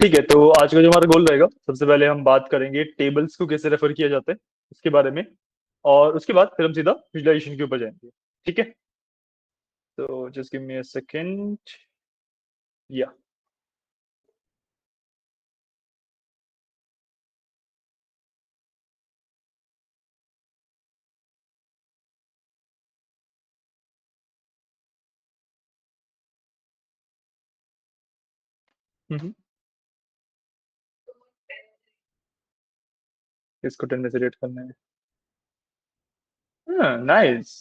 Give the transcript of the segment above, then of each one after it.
ठीक है, तो आज का जो हमारा गोल रहेगा, सबसे पहले हम बात करेंगे टेबल्स को कैसे रेफर किया जाता है उसके बारे में। और उसके बाद फिर हम सीधा विजुअलाइजेशन के ऊपर जाएंगे। ठीक है, तो just give me a second. या इसको 10 में से रेट करना है। Nice.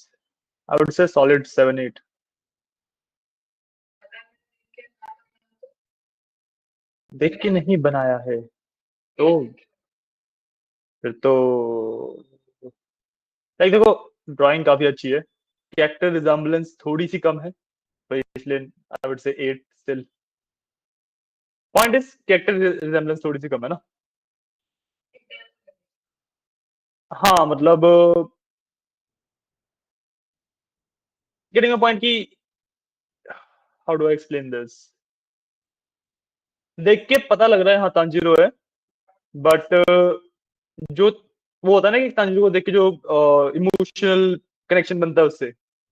I would say solid 7-8। देख के नहीं बनाया है तो फिर तो लाइक देखो, ड्राइंग काफी अच्छी है, कैरेक्टर रिजेम्बलेंस थोड़ी सी कम है, तो इसलिए I would say 8 still. Point is character resemblance थोड़ी सी कम है ना। हाँ मतलब गेटिंग अ पॉइंट की, how do I explain this, देख के पता लग रहा है हाँ तांजीरो है, बट जो वो होता है ना कि तांजीरो को देख के जो इमोशनल कनेक्शन बनता है उससे,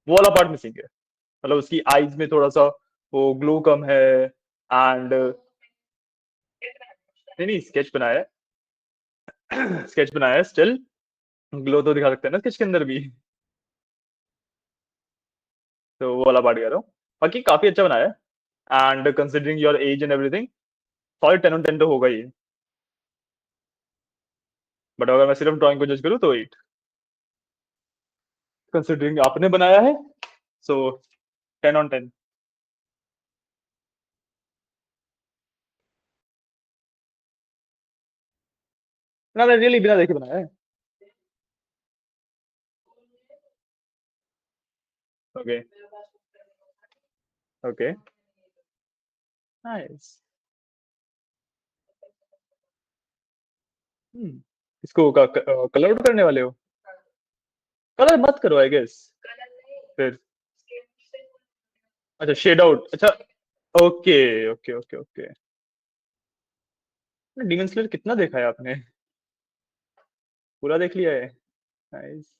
वो वाला पार्ट मिसिंग है। मतलब उसकी आईज में थोड़ा सा वो ग्लो कम है। एंड नहीं नहीं, स्केच बनाया है स्केच बनाया है स्टिल, ग्लो तो दिखा सकते हैं ना स्केच के अंदर भी। तो वो वाला पार्ट कह रहा हूँ, बाकी काफी अच्छा बनाया है। And considering your age and everything, solid 10 on 10 तो होगा ही। बट अगर मैं सिर्फ ड्राइंग को जज करूँ तो 8, कंसिडरिंग आपने बनाया है, सो 10 on 10। ना मैं रियली बिना देखे बनाया है। Okay okay, nice. इसको कलर आउट करने वाले हो? कलर मत करो आई गेस। फिर अच्छा, शेड आउट, अच्छा। Okay okay okay okay. Demon Slayer कितना देखा है आपने? पूरा देख लिया है? नाइस।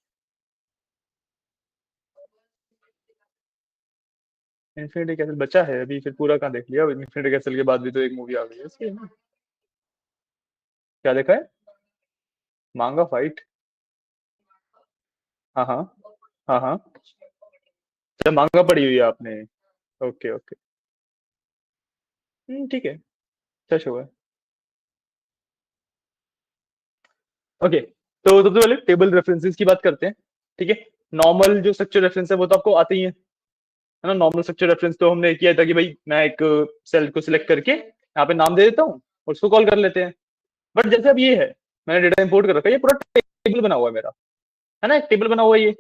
इन्फिनिटी कैसल बचा है अभी, फिर पूरा कहाँ देख लिया? इन्फिनिटी कैसल के बाद भी तो एक मूवी आ गई है उसकी, है ना? क्या देखा है? मांगा फाइट? हाँ हाँ हाँ हाँ। अच्छा, मांगा पड़ी हुई है आपने? Okay okay. ठीक है, अच्छा शो है। ओके, तो सबसे पहले टेबल रेफरेंसेस की बात करते हैं। ठीक है, नॉर्मल जो स्ट्रक्चर रेफरेंस है वो तो आपको आते ही है ना। नॉर्मल स्ट्रक्चर रेफरेंस तो हमने किया था कि भाई मैं एक सेल को सिलेक्ट करके यहाँ पे नाम दे देता हूँ और उसको कॉल कर लेते हैं। बट जैसे अब ये है, मैंने डेटा इंपोर्ट कर रखा है, ये पूरा टेबल बना हुआ है मेरा, है ना, एक टेबल बना हुआ है ये।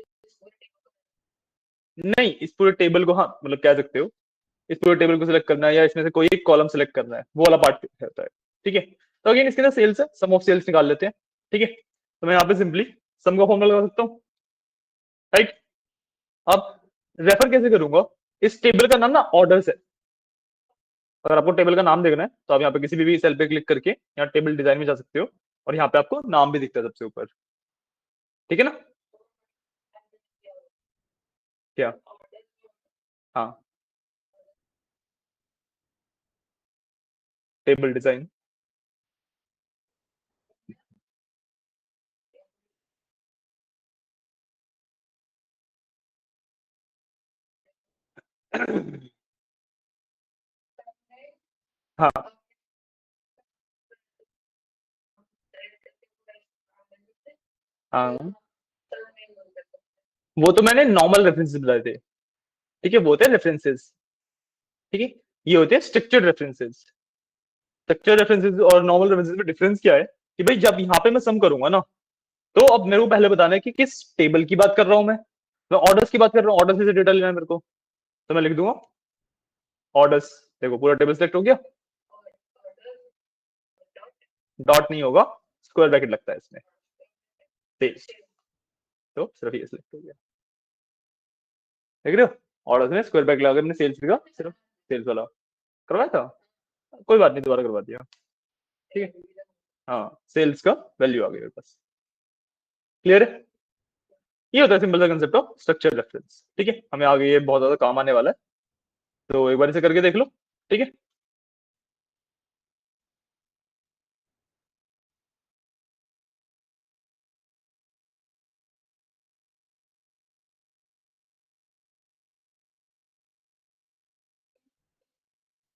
नहीं, इस पूरे टेबल को हाँ मतलब कह सकते हो, इस पूरे टेबल को सिलेक्ट करना है या इसमें से कोई एक कॉलम सिलेक्ट करना है, वो वाला पार्ट रहता है। ठीक है, तो अगेन इसके अंदर सेल्स है, सम ऑफ सेल्स निकाल लेते हैं। ठीक है, तो मैं यहाँ पे सिंपली सम का फॉर्मूला लगा सकता हूँ, राइट। अब रेफर कैसे करूंगा? इस टेबल का नाम ना ऑर्डर है। अगर आपको टेबल का नाम देखना है तो आप यहाँ पे किसी भी सेल पे क्लिक करके यहाँ टेबल डिजाइन में जा सकते हो, और यहाँ पे आपको नाम भी दिखता है सबसे ऊपर। ठीक है ना? क्या? हाँ, टेबल डिजाइन। हाँ हाँ, वो तो मैंने नॉर्मल रेफरेंसेस बताए थे। ठीक है, वो होते हैं रेफरेंसेस। ठीक है, ये होते हैं स्ट्रक्चर्ड रेफरेंसेस। स्ट्रक्चर्ड रेफरेंसेस और नॉर्मल रेफरेंसेस में डिफरेंस क्या है कि भाई जब यहाँ पे मैं सम करूंगा ना, तो अब मेरे को पहले बताना है कि किस टेबल की बात कर रहा हूँ मैं ऑर्डर्स की बात कर रहा हूँ, ऑर्डर से डेटा लेना है मेरे को। तो मैं लिख दूंगा ऑर्डर्स। देखो पूरा टेबल सेलेक्ट हो गया, डॉट नहीं होगा, स्क्वायर ब्रैकेट लगता है इसमें, सेल्स। तो सिर्फ ये सिलेक्ट हो गया, देख रहे हो? ऑर्डर्स में स्क्वायर ब्रैकेट लगा, मैंने सेल्स लिखा, सिर्फ सेल्स वाला करवाया था। कोई बात नहीं, दोबारा करवा दिया। ठीक है, हाँ सेल्स का वैल्यू आ गया मेरे पास। क्लियर है? ये होता है सिंपल सा कंसेप्ट ऑफ स्ट्रक्चर रेफरेंस। ठीक है, हमें आगे ये बहुत ज्यादा काम आने वाला है, तो एक बार इसे करके देख लो। ठीक है,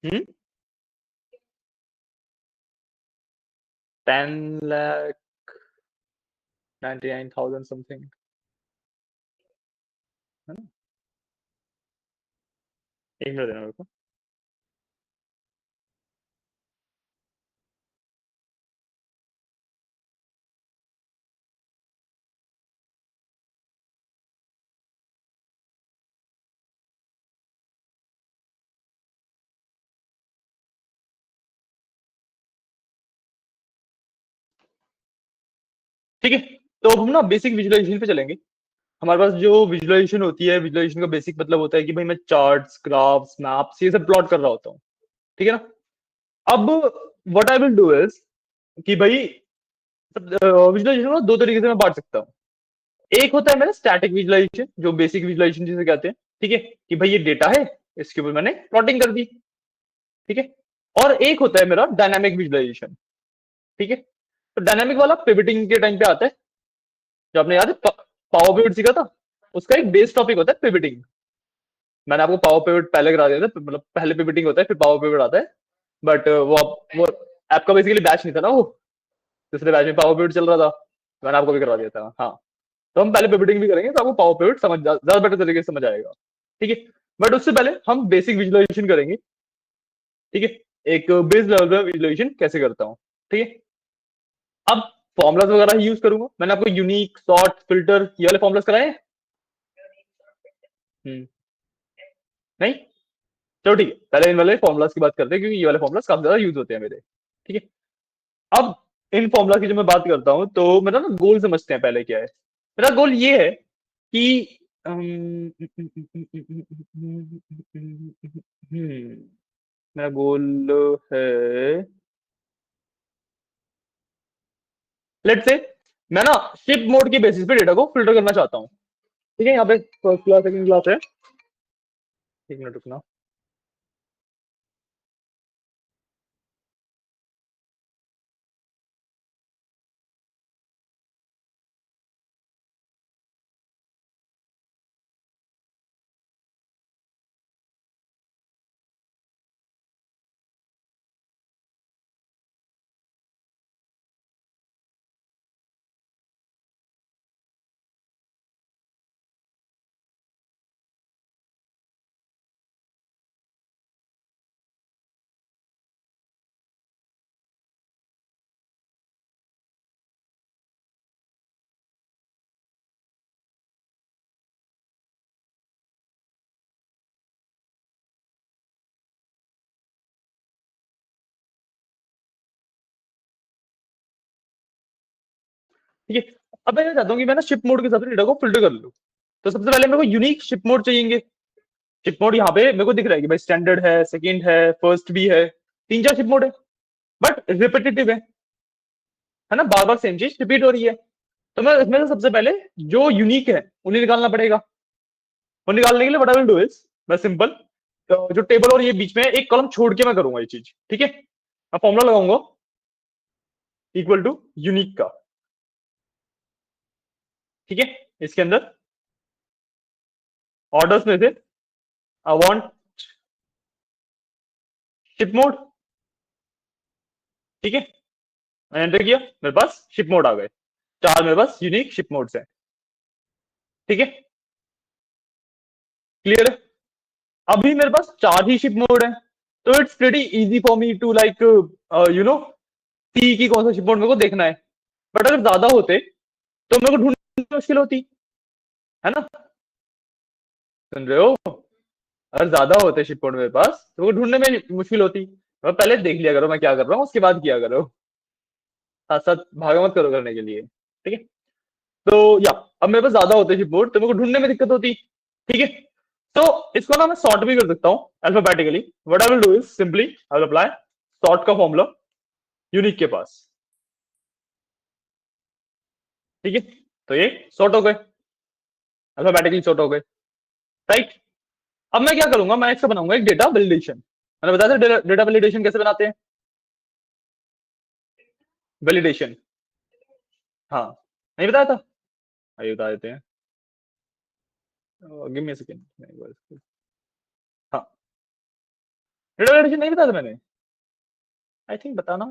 हम्म 10,99,000 समथिंग, है ना? एक मिनट देना मेरे को। ठीक है, तो अब हम ना बेसिक विजुअलाइजेशन पे चलेंगे। हमारे पास जो विजुअलाइजेशन होती है, विजुअलाइजेशन का बेसिक मतलब होता है कि भाई मैं चार्ट्स, ग्राफ्स, मैप्स ये सब प्लॉट कर रहा होता हूँ। ठीक है ना? अब what I will do is कि भाई विजुअलाइजेशन को दो तरीके से मैं बांट सकता हूँ। एक होता है मेरा स्टैटिक विजुअलाइजेशन, जो बेसिक विजुअलाइजेशन जिसे कहते हैं। ठीक है, कि भाई ये डेटा है, इसके ऊपर मैंने प्लॉटिंग कर दी। ठीक है, और एक होता है मेरा डायनामिक विजुअलाइजेशन। ठीक है, तो डायनामिक वाला पिवटिंग के टाइम पे आता है। जो आपने याद है पावर पिवट सीखा था, उसका एक बेस टॉपिक होता है पिवटिंग। मैंने आपको पावर पिवट पहले करा दिया था, मतलब पहले पिवटिंग होता है फिर पावर पिवट आता है। बट वो आपका बेसिकली बैच नहीं था ना वो, दूसरे बैच में पावर पिवट चल रहा था, मैंने आपको भी करवा दिया था। हाँ, तो हम पहले पिवटिंग भी करेंगे तो आपको पावर पिवट समझ ज्यादा बेटर तरीके से समझ आएगा। ठीक है, बट उससे पहले हम बेसिक विजुअलाइजेशन करेंगे। ठीक है, एक बेस लेवल पे विजुअलाइजेशन कैसे करता हूँ। ठीक है, अब फॉर्मुलाज वगैरह यूज करूंगा। मैंने आपको यूनिक, सॉर्ट, फिल्टर ये वाले फॉर्मुलाज कराए हैं? नहीं? चलो ठीक है, पहले इन वाले फॉर्मुलाज की बात करते हैं, क्योंकि ये वाले फॉर्मुलाज काफी ज्यादा यूज होते हैं मेरे। ठीक है, अब इन फॉर्मुला की जो मैं बात करता हूँ, तो मेरा ना गोल समझते हैं पहले क्या है। मेरा गोल ये है कि मेरा गोल है, लेट्स से मैं ना शिप मोड के बेसिस पे डेटा को फिल्टर करना चाहता हूँ। ठीक है, यहाँ पे फर्स्ट क्लास सेकंड क्लास है। एक मिनट रुकना। ठीक है, अब मैं चाहता हूँ कि मैं ना शिप मोड के हिसाब से डेटा को फिल्टर कर लूँ। तो सबसे पहले मेरे को यूनिक शिप मोड चाहिए। शिप मोड यहाँ पे मेरे को दिख रहा है कि भाई स्टैंडर्ड है, सेकंड है, फर्स्ट भी है, तीन चार शिप मोड है, बट रिपीटेटिव है ना, बार बार सेम चीज रिपीट हो रही है। तो मैं इसमें से सबसे पहले जो यूनिक है उन्हें निकालना पड़ेगा। और निकालने के लिए what I will do is, मैं सिंपल जो टेबल और ये बीच में एक कॉलम छोड़ के मैं करूंगा ये चीज। ठीक है, मैं फॉर्मुला लगाऊंगा इक्वल टू यूनिक का। ठीक है, इसके अंदर ऑर्डर्स में से आई वांट शिप मोड। ठीक है, मैंने एंटर किया, मेरे पास शिप मोड आ गए, चार मेरे पास यूनिक शिप मोड्स है। ठीक है, क्लियर है? अभी मेरे पास चार ही शिप मोड है, तो it's pretty easy for me to like you know see की कौन सा शिप मोड मेरे को देखना है। बट अगर ज्यादा होते तो मेरे को ढूंढने में मुश्किल होती, है ना? सुन रहे हो? अगर ज्यादा होते शिप मोड मेरे पास तो वो ढूंढने में मुश्किल होती। मैं पहले देख लिया करो मैं क्या कर रहा हूँ, उसके बाद किया करो, साथ साथ भागा मत करो करने के लिए। ठीक है, तो या अब मेरे पास ज्यादा होते शिप मोड तो मेरे को ढूंढने में दिक्कत होती। ठीक है, तो इसको ना मैं सॉर्ट भी कर सकता हूँ alphabetically. What I will do is simply I will apply sort का फॉर्मूला यूनिक के पास, ठीक है। तो ये सॉर्ट हो गए, अल्फाबेटिकली सॉर्ट हो गए, राइट। अब मैं क्या करूंगा, मैं इसका बनाऊंगा एक डेटा वैलिडेशन। मैंने बताया था डेटा वैलिडेशन कैसे बनाते हैं, वैलिडेशन, हाँ नहीं बताया था, आइए बता देते हैं, गिव मी अ सेकंड। हाँ, डेटा वैलिडेशन नहीं बताया था मैंने, आई थिंक बताना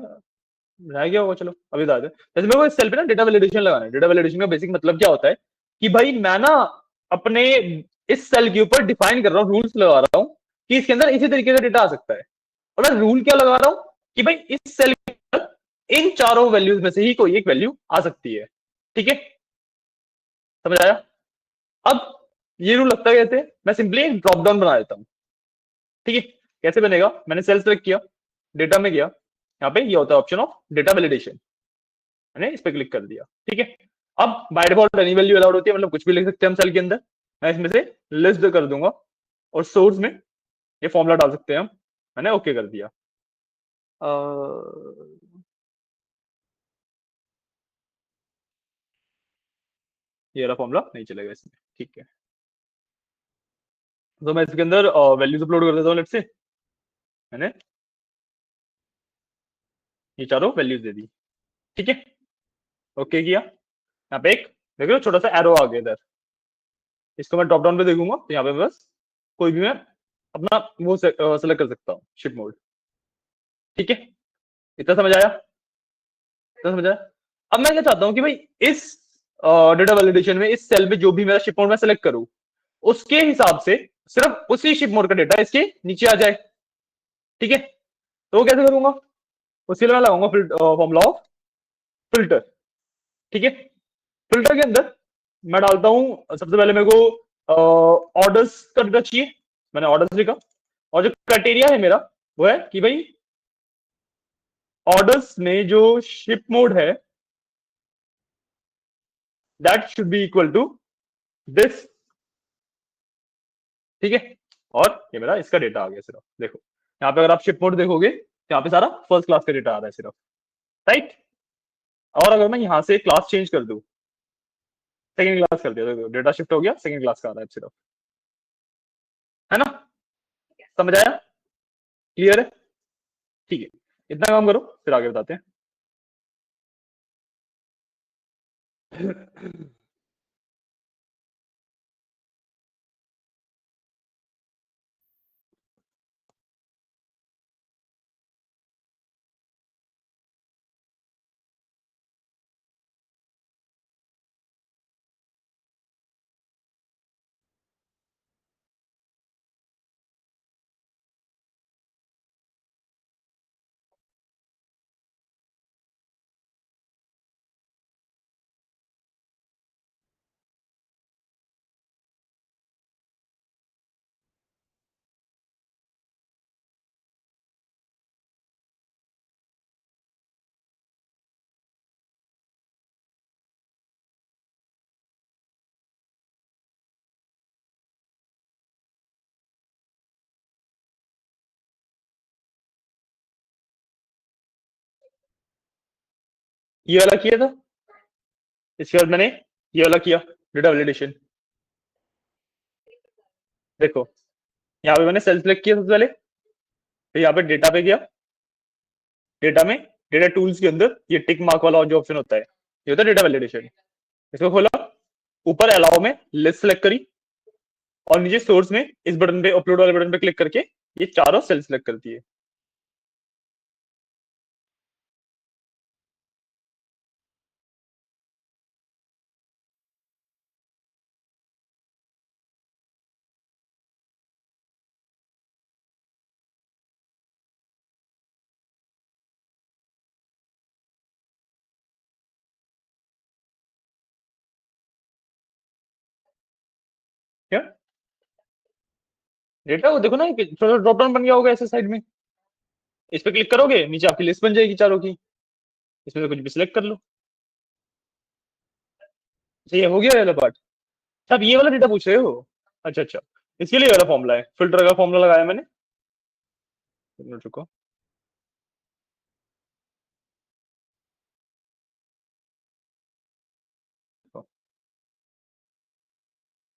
रह गया होगा, चलो अभी बता दे। जैसे मेरे को इस सेल पे ना डेटा वैलिडेशन लगाना है। डेटा वैलिडेशन का बेसिक मतलब क्या होता है कि भाई मैं ना अपने इस सेल के ऊपर डिफाइन कर रहा हूँ, रूल्स लगा रहा हूँ कि इसके अंदर इसी तरीके का डेटा आ सकता है। और मैं रूल क्या लगा रहा हूँ कि भाई इस सेल के अंदर इन चारों वैल्यूज में से ही कोई एक वैल्यू आ सकती है, ठीक है, समझ आया। अब ये रूल लगता है कैसे, मैं सिंपली एक ड्रॉप डाउन बना देता हूँ, ठीक है। कैसे बनेगा, मैंने सेल सेलेक्ट किया, डेटा में गया, यहाँ पे ये होता है ऑप्शन ऑफ डेटा वैलिडेशन, मैंने इस पे क्लिक कर दिया, ठीक है। अब by default any value allowed होती है, मतलब कुछ भी लिख सकते हैं हम सेल के अंदर। मैं इसमें से लिस्ट कर दूंगा और सोर्स में ये फॉर्मूला डाल सकते हैं हम, मैंने ओके कर दिया। ये वाला फॉर्मूला नहीं चलेगा इसमें, ठीक है। तो मैं इसके अंदर वैल्यूज अपलोड कर देता हूँ, लेट्स से मैंने ये चारों वैल्यूज दे दी, ठीक है, ओके किया। यहाँ पे एक देख लो छोटा सा एरो आ गया इधर, इसको मैं ड्रॉप डाउन पे देखूंगा तो यहाँ पे बस कोई भी मैं अपना वो सेलेक्ट कर सकता हूँ, शिप मोड, ठीक है। इतना समझ आया, इतना समझ आया। अब मैं क्या चाहता हूँ कि भाई इस डेटा वैलिडेशन में इस सेल में जो भी मेरा शिप मोड में सेलेक्ट करूँ उसके हिसाब से सिर्फ उसी शिप मोड का डेटा इसके नीचे आ जाए, ठीक है। तो वो कैसे करूंगा, उसके लिए मैं लगाऊंगा फॉर्मूला ऑफ फिल्टर, ठीक है। फिल्टर के अंदर मैं डालता हूं सबसे पहले मेरे को ऑर्डर्स का डेटा चाहिए, मैंने ऑर्डर्स लिखा। और जो क्राइटेरिया है मेरा वो है कि भाई ऑर्डर्स में जो शिप मोड है that should be equal to this, ठीक है। और ये मेरा इसका डेटा आ गया सिर्फ, देखो यहाँ पे अगर आप शिप मोड देखोगे तो यहाँ पे सारा फर्स्ट क्लास का डेटा आ रहा है सिर्फ, राइट। और अगर मैं यहाँ से क्लास चेंज कर दूं, सेकंड क्लास कर दिया तो डेटा शिफ्ट हो गया, सेकंड क्लास का आ रहा है सिर्फ, है ना, समझ आया, क्लियर है, ठीक है। इतना काम करो फिर आगे बताते हैं। ये वाला किया था, इसके बाद मैंने ये वाला किया डेटा वैलिडेशन, देखो यहाँ पे मैंने सेल सेलेक्ट किया सबसे पहले, फिर यहाँ पे डेटा पे गया, डेटा में डेटा टूल्स के अंदर ये टिक मार्क वाला जो ऑप्शन होता है ये होता है डेटा वैलिडेशन, इसको खोला, ऊपर अलाउ में लिस्ट सेलेक्ट करी और नीचे सोर्स में इस बटन पे अपलोड वाले बटन पे क्लिक करके ये चारों सेल सेलेक्ट करती है। क्या डेटा वो देखो ना, छोटा ड्रॉप डाउन बन गया होगा ऐसे साइड में, इस पे क्लिक करोगे नीचे आपकी लिस्ट बन जाएगी चारों की, इसमें से कुछ भी सिलेक्ट कर लो। अच्छा ये हो गया वाला पार्ट, आप ये वाला डेटा पूछ रहे हो, अच्छा अच्छा, इसके लिए वाला फॉर्मूला है, फिल्टर का फॉर्मूला लगाया मैंने, एक मिनट रुको,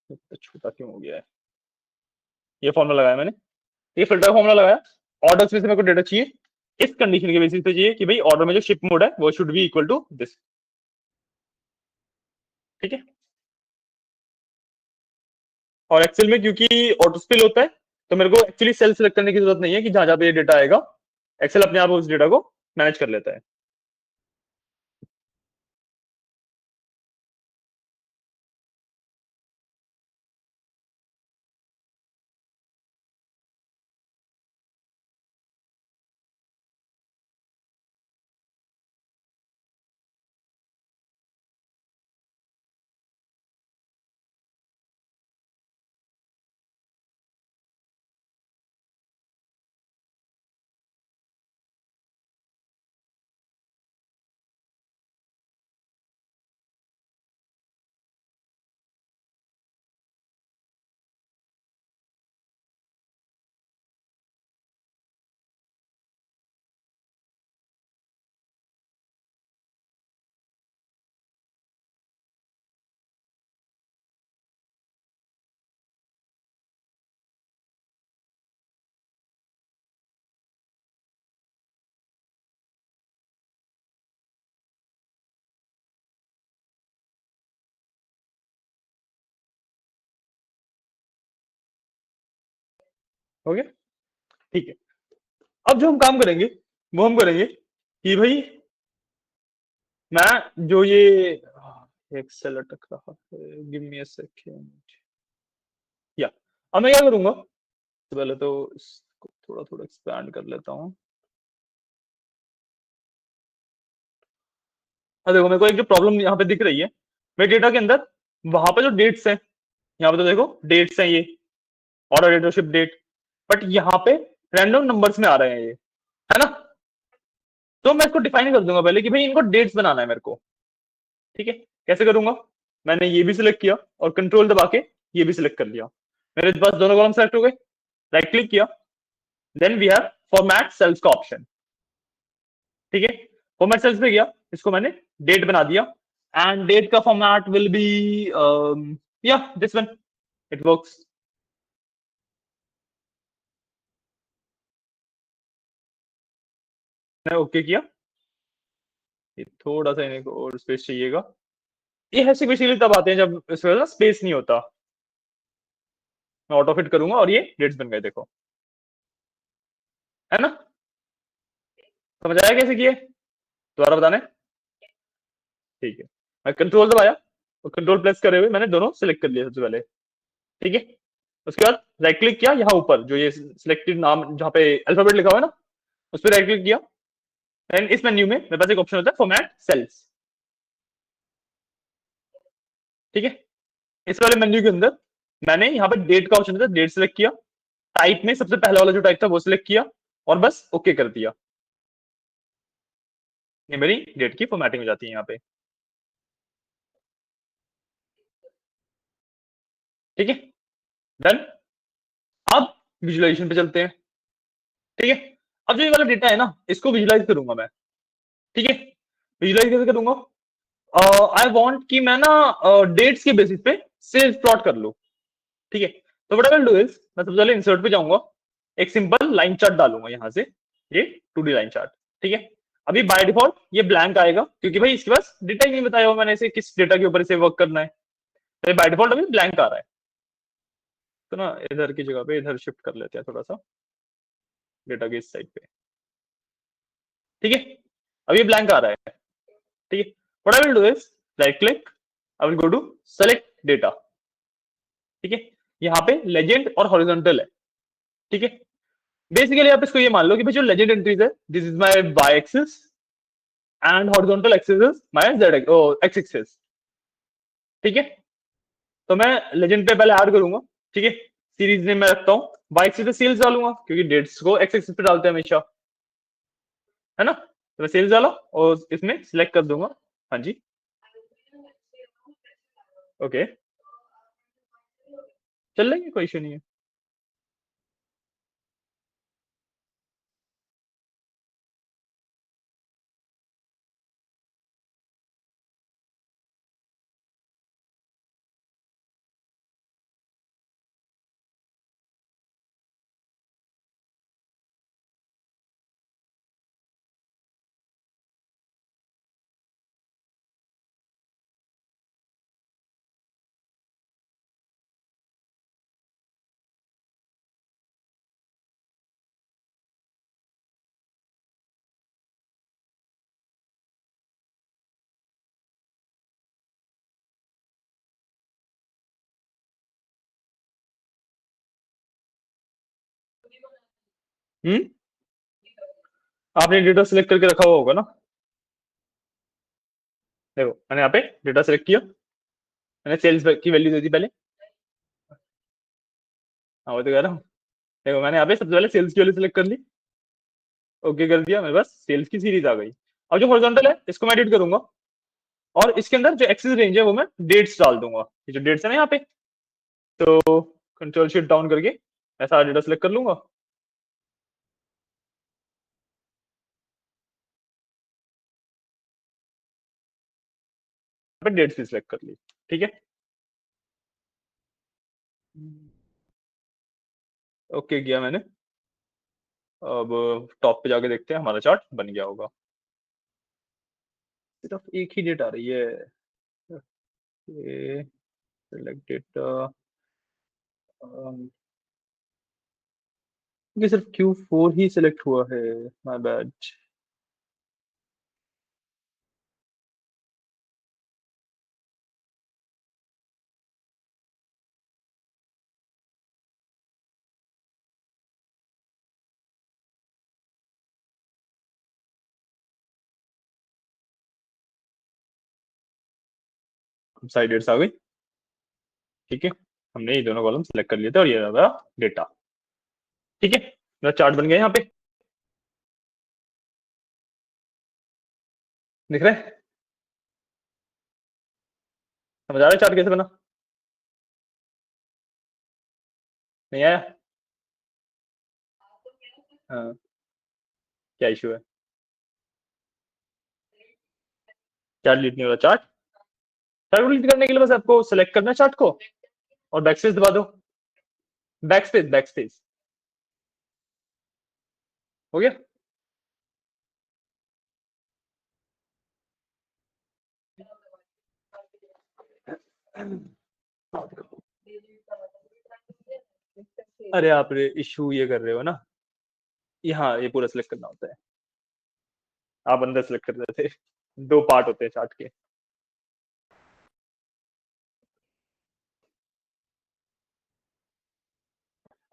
तो छोटा क्यों हो गया है? ये फॉर्मूला लगाया मैंने, ये फिल्टर फॉर्मूला लगाया। ऑर्डर में से मेरे को डेटा चाहिए, इस कंडीशन के बेसिस पे चाहिए कि भाई ऑर्डर में जो शिप मोड है वो should be equal to this. ठीक है। और एक्सेल में क्योंकि ऑटो स्पिल होता है, तो मेरे को एक्चुअली सेल सेलेक्ट करने की जरूरत नहीं है कि जहां जहां पे ये डेटा आएगा, एक्सेल अपने आप उस डेटा को मैनेज कर लेता है। हो गया। ठीक है। अब जो हम काम करेंगे वो हम करेंगे कि भाई मैं जो ये एक्सेल अटक रहा है, गिव मी अ सेकंड। या अब मैं क्या करूंगा, पहले तो इसको थोड़ा थोड़ा एक्सपैंड कर लेता हूँ। अब देखो मेरे को एक जो प्रॉब्लम यहाँ पे दिख रही है, मेरे डेटा के अंदर वहां पे जो डेट्स है, यहाँ पे तो देखो डेट्स हैं ये, ऑर्डर डेट और शिप डेट, बट यहाँ पे रैंडम नंबर्स में आ रहे हैं ये, है ना। तो मैं इसको डिफाइन कर दूंगा पहले कि भाई इनको डेट्स बनाना है मेरे को। ठीक है। कैसे करूंगा, मैंने ये भी सिलेक्ट किया और कंट्रोल दबा के ये भी सिलेक्ट कर लिया, मेरे पास दोनों कॉलम सेलेक्ट हो गए। राइट क्लिक किया, then we have format cells का ऑप्शन। ठीक है। फॉर्मेट सेल्स पे गया, इसको मैंने डेट बना दिया, एंड डेट का फॉर्मेट विल बी या दिस वन, इट वर्क्स। मैंने ओके किया, ये थोड़ा सा इन्हें को और स्पेस चाहिएगा। ये ऐसे बेसिकली तब आते हैं जब इसमें ना स्पेस नहीं होता। मैं ऑटो फिट करूंगा और ये डेट्स बन गए, देखो, है ना। समझ आया कैसे किए, दोबारा बताने। ठीक है। मैं कंट्रोल दबाया और कंट्रोल प्रेस करे हुए मैंने दोनों सिलेक्ट कर लिए सबसे पहले। ठीक है। उसके बाद राइट क्लिक किया, यहाँ ऊपर जो ये सिलेक्टेड नाम जहाँ पे अल्फाबेट लिखा हुआ है ना, उस पर राइट क्लिक किया। एंड इस मेन्यू में मेरे पास एक ऑप्शन होता है फॉर्मेट सेल्स। ठीक है। इस वाले मेन्यू के अंदर मैंने यहाँ पे डेट का ऑप्शन था, डेट सिलेक्ट किया, टाइप में सबसे पहला वाला जो टाइप था वो सिलेक्ट किया, और बस ओके कर दिया। ये मेरी डेट की फॉर्मेटिंग हो जाती है यहाँ पे। ठीक है। डन। अब विजुअलाइजेशन पे चलते हैं। ठीक है। अब जो ये वाला डेटा है ना, इसको विजुलाइज करूंगा मैं। ठीक है। विजुलाइज कैसे करूंगा, आई वांट कि मैं ना डेट्स के बेसिस पे सेल्स प्लॉट कर लूं। ठीक है। तो what I will do is, मैं सबसे पहले इंसर्ट पे जाऊंगा, एक सिंपल लाइन चार्ट डालूंगा यहाँ से, ये 2D लाइन चार्ट। ठीक है। अभी बाय डिफॉल्ट ये ब्लैंक आएगा क्योंकि भाई इसके पास डेटा ही नहीं बताया हुआ मैंने इसे किस डेटा के ऊपर इसे वर्क करना है, तो बाय डिफॉल्ट अभी ब्लैंक आ रहा है। तो ना इधर की जगह पे इधर शिफ्ट कर लेते हैं थोड़ा सा, डेटा के इस साइड पे। ठीक है। अब ये ब्लैंक आ रहा है। ठीक है। What I will do is right click, I will go to select data. ठीक है। यहाँ पे लेजेंड और हॉरिजॉन्टल है। ठीक है। बेसिकली आप इसको ये मान लो कि भाई जो लेजेंड एंट्रीज है, this is my Y axis and horizontal axis is my Z X axis. ठीक है। तो मैं लेजेंड पे पहले ऐड करूंगा। ठीक है। सीरीज नेम मैं रखता हूँ, वाई एक्सिस पे सेल्स डालूंगा क्योंकि डेट्स को एक्स एक्सिस पे डालते हैं हमेशा, है ना। तो मैं सेल्स डाला और इसमें सिलेक्ट कर दूंगा। हाँ जी। ओके, चल लेंगे, कोई इशू नहीं है। हम्म। आपने डेटा सिलेक्ट करके रखा हुआ होगा ना। देखो मैंने यहाँ पे डेटा सिलेक्ट किया, मैंने सेल्स की वैल्यू दे दी पहले। हाँ वो तो कह रहा हूँ। देखो मैंने यहाँ पे सबसे पहले सेल्स की वैल्यू सिलेक्ट कर ली, ओके कर दिया, मेरे पास सेल्स की सीरीज आ गई। अब जो हॉरिजॉन्टल है इसको मैं एडिट करूंगा, और इसके अंदर जो एक्सेस रेंज है वो मैं डेट्स डाल दूंगा, ये जो डेट्स है ना यहाँ पे, तो कंट्रोल शिफ्ट डाउन करके ऐसा डेटा सिलेक्ट कर लूंगा। डेट्स भी सिलेक्ट कर ली, ठीक है। ओके किया मैंने। अब टॉप पे जाके देखते हैं हमारा चार्ट बन गया होगा। सिर्फ एक ही डेट आ रही है, ये सिलेक्ट डेटा, ये सिर्फ Q4 ही सिलेक्ट हुआ है, माय बैड। साइड डेट्स आ गई, ठीक है। हमने ये दोनों कॉलम सेलेक्ट कर लिए थे और ये रहा डेटा, ठीक है। मेरा चार्ट बन गया यहाँ पे, दिख रहा है, समझ आ रहा है चार्ट कैसे बना? नहीं आया? हाँ, क्या इशू है? चार्ट डिलीट नहीं हो रहा? चार्ट चार्ट डिलीट करने के लिए बस आपको सेलेक्ट करना है चार्ट को और बैक स्पेस दबा दो। बैक स्पेस, बैक स्पेस, हो गया। अरे आप इशू ये कर रहे हो ना, यहाँ ये पूरा सिलेक्ट करना होता है, आप अंदर सेलेक्ट कर रहे थे, दो पार्ट होते हैं चार्ट के।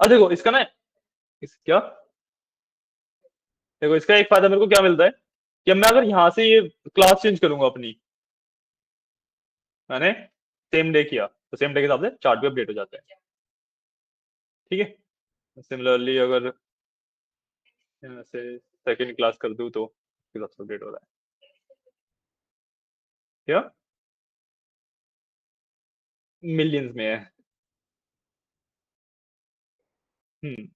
अब देखो इसका ना, क्या, देखो इसका एक फायदा मेरे को क्या मिलता है कि अब मैं अगर यहाँ से ये क्लास चेंज करूंगा अपनी, मैंने सेम डे किया तो सेम डे के हिसाब से चार्ट भी अपडेट हो जाता है, ठीक है। सिमिलरली अगर यहाँ से सेकंड क्लास कर दूं तो उसके हिसाब से अपडेट हो रहा है, क्या मिलियंस में है। हम्म,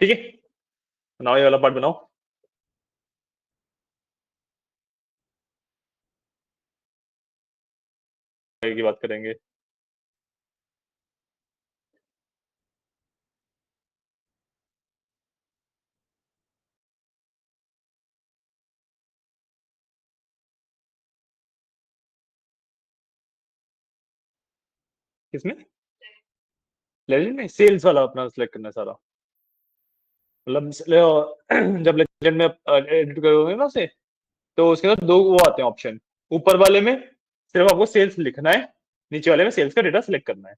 ठीक है। बनाओ ये वाला पार्ट बनाओ, आगे की बात करेंगे। किसमें? लेजेंड में सेल्स वाला अपना सिलेक्ट करना है सारा, मतलब जब लेजेंड में एडिट करोगे ना उसे, तो उसके अंदर दो वो आते हैं ऑप्शन, ऊपर वाले में सिर्फ आपको सेल्स लिखना है, नीचे वाले में सेल्स का डेटा सिलेक्ट करना है।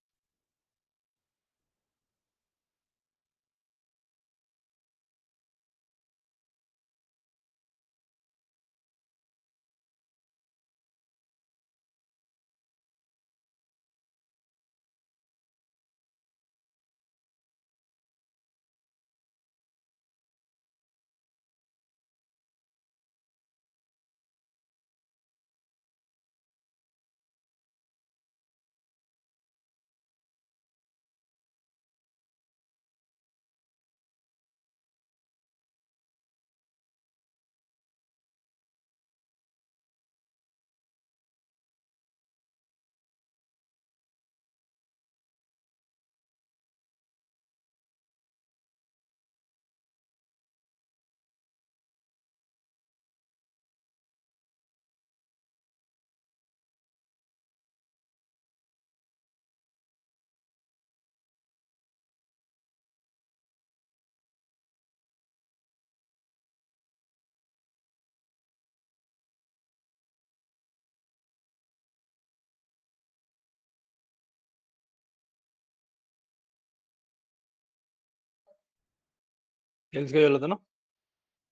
सेल्स का बोला था ना,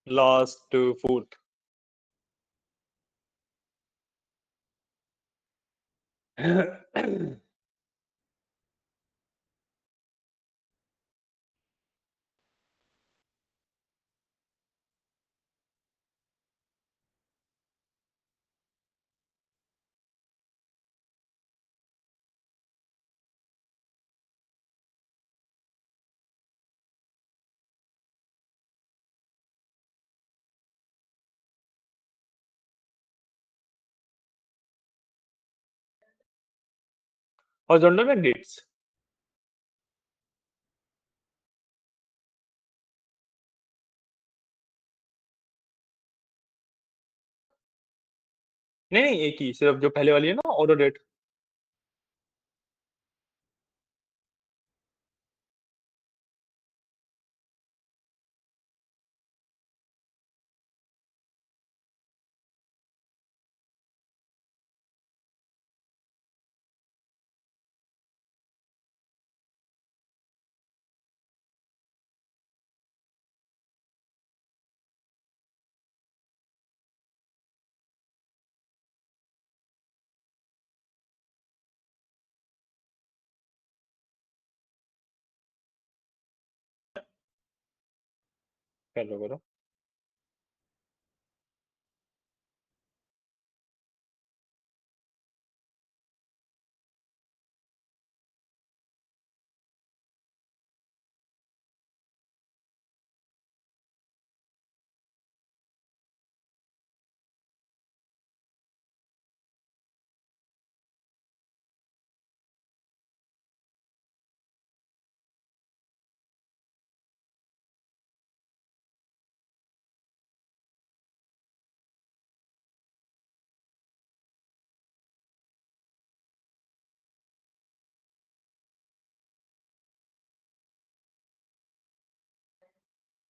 लास्ट फोर्थ। हॉरिजॉन्टल में डेट्स। नहीं नहीं, एक ही, सिर्फ जो पहले वाली है ना, ऑर्डर डेट। कर लो करो।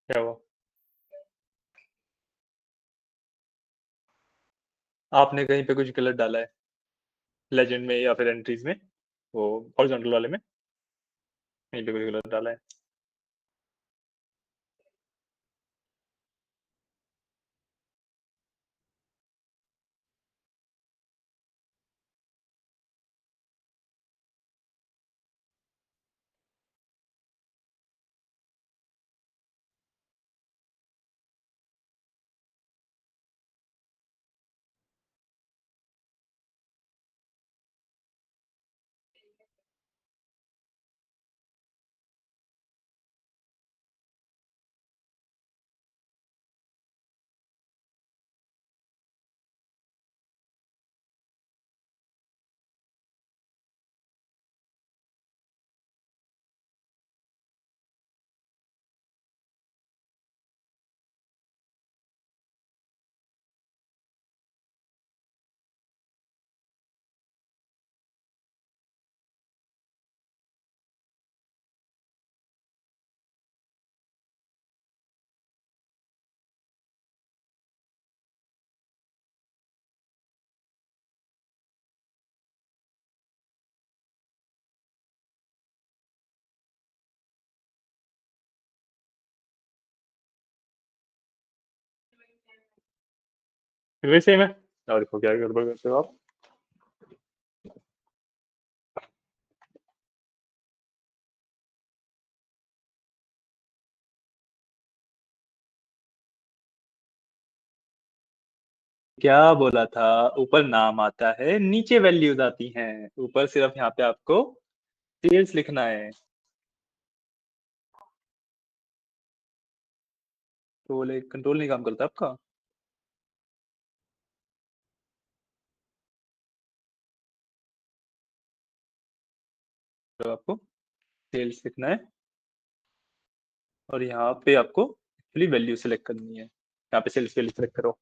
क्या हुआ? आपने कहीं पे कुछ गलत डाला है, लेजेंड में या फिर एंट्रीज में, वो हॉरिजॉन्टल वाले में, कहीं पे कुछ गलत डाला है। फिर भी सेम है। और देखो क्या गड़बड़ करते हो आप। क्या बोला था? ऊपर नाम आता है, नीचे वैल्यूज आती हैं। ऊपर सिर्फ यहाँ पे आपको सेल्स लिखना है। तो बोले कंट्रोल नहीं काम करता आपका? तो आपको सेल्स लिखना है, और यहाँ पे आपको एक्चुअली वैल्यू सेलेक्ट करनी है। यहाँ पे सेल्स वैल्यू सेलेक्ट करो।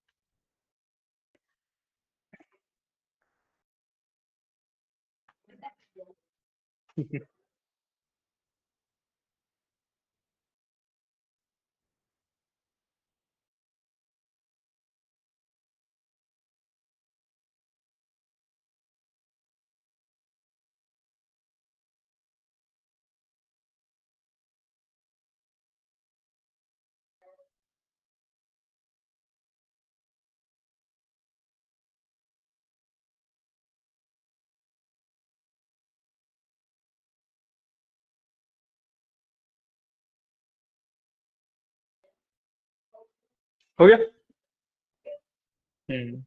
हो गया। हम्म।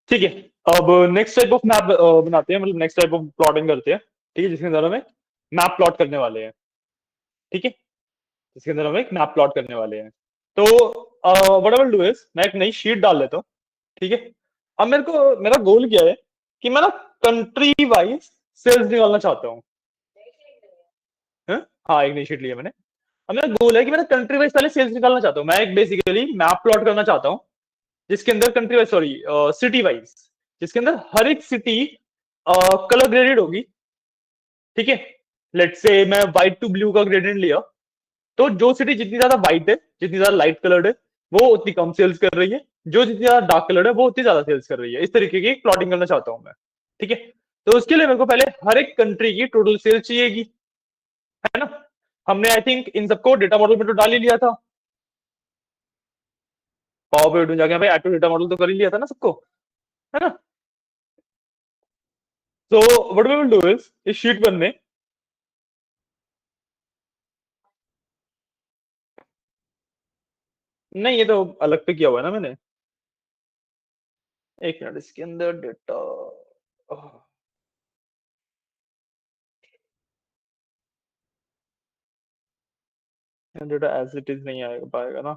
ठीक है। अब नेक्स्ट टाइप ऑफ मैप बनाते हैं, मतलब नेक्स्ट टाइप ऑफ प्लॉटिंग करते हैं, ठीक है, जिसके अंदर हमें मैप प्लॉट करने वाले हैं। ठीक है, जिसके अंदर हम एक मैप प्लॉट करने वाले हैं। तो what I will do is, मैं एक नई शीट डाल लेता हूँ। ठीक है। अब मेरे को, मेरा गोल क्या है कि मैं ना कंट्री वाइज सेल्स निकालना चाहता हूँ। हाँ, हाँ, एक नई शीट लिया मैंने। अब मेरा गोल है कि मैंने कंट्री वाइज पहले सेल्स निकालना चाहता हूँ। मैं एक बेसिकली मैप प्लॉट करना चाहता हूँ, जिसके अंदर country wise, sorry, city wise, जिसके अंदर हर एक सिटी कलर ग्रेडेड होगी। ठीक है। लेट्स से मैं व्हाइट टू ब्लू का ग्रेडियंट लिया, तो जो सिटी जितनी ज्यादा व्हाइट है, जितनी ज्यादा लाइट कलर्ड है, वो उतनी कम सेल्स कर रही है। जो जितनी ज्यादा डार्क कलर्ड है, वो उतनी ज्यादा सेल्स कर रही है। इस तरीके की प्लॉटिंग करना चाहता हूं मैं। ठीक है। तो उसके लिए मेरे को पहले हर एक कंट्री की टोटल सेल्स चाहिएगी, है ना। हमने आई थिंक इन सबको डेटा मॉडल में तो डाल ही लिया था। पावर पॉइंट में जाके भाई ऐड टू डेटा मॉडल तो कर ही लिया था ना सबको, है ना। तो what we will do is, इस शीट वन में, नहीं ये तो अलग पे किया हुआ है ना मैंने। एक मिनट, इसके अंदर data, data as it is नहीं आएगा पाएगा ना।